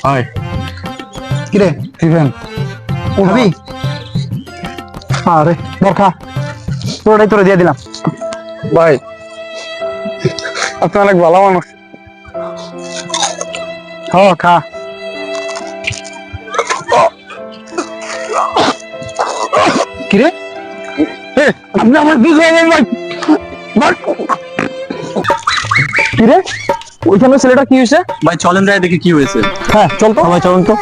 হয় কিরে টিফেন উঠবি? আরে দরকার পুরোটাই তোরে দিয়ে দিলাম। ভাই, আপনি অনেক ভালো মানুষ। হ খা। কিরে আপনি আমার কিরে ওইখানে ছেলেটা কি হয়েছে? ভাই চলেন যাই দেখি কি হয়েছে। হ্যাঁ চল তো। ভাই চলুন তো।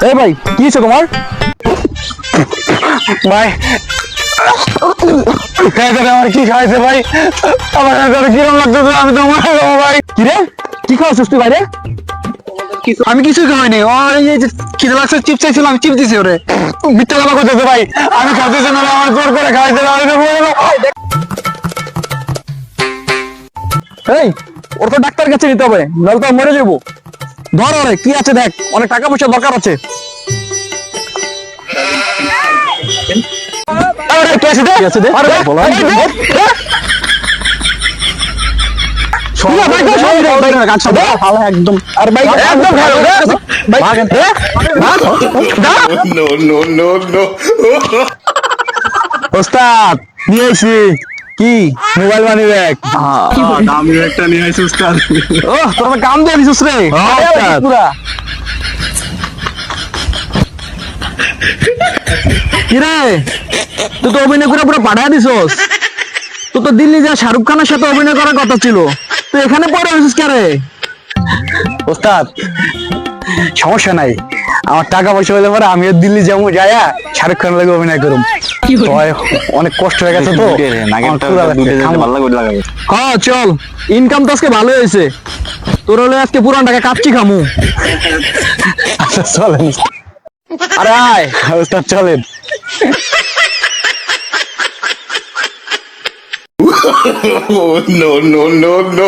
এই ভাই কি হয়েছে তোমার? ভাই আমার কি খাইছে ভাই, আমার কিরম লাগতেছে, আমি তো মরে যাবো ভাই। কিরে কি খাওয়াছিস তুই বাইরে? আমি কিছুই খাওয়াইনি, ওর এই যে খিদে লাগছে চিপস চাইছিলাম, চিপস দিছে ওরে। মিথ্যা কথা করতেছে ভাই, আমি খাইতেছি না, আমার জোর করে খাইছে, আমি তো মরে যাবো। এই ওর তো ডাক্তার কাছে নিতে হবে, নাহলে তো মরে যাবো। ধর ওরে কি আছে দেখ, অনেক টাকা পয়সা দরকার আছে। আরে কি আছে দেখ, কি আছে দেখ? আরে দেখ, বলো। এই দেখ। একদম আর ভাই একদম ভালো ভাই। No, no, no, no. ওস্তাদ নিয়ে আইছি কি মোবাইল মানি ব্যাগ। দামি একটা নিয়ে আইছি উস্তাদ। ও তোর কাম দিয়ে দিছিস রে ওস্তাদ। পুরা। কিরে তুই তো অভিনয় করে পুরো পাঠায় দিছস। তুই তো দিল্লি যা শাহরুখ খানের সাথে অভিনয় করার কথা ছিল, তুই এখানে পড়ে আছিস কে রে? ওস্তাদ সমস্যা নাই, আমার টাকা পয়সা হলে পরে আমিও দিল্লি যাবো, যাইয়া শাহরুখ খান লাগে অভিনয় করুম। তো অনেক কষ্ট হয়ে গেছে তো আমার ক্ষুধা লাগছে, খাবো। হ্যাঁ চল, ইনকাম তো আজকে ভালো হয়েছে, তোর হলে আজকে পুরান টাকা কাচ্চি খামু। আচ্ছা চলেন। আরে আয় ওস্তাদ চলেন। Oh, no, no, no, no.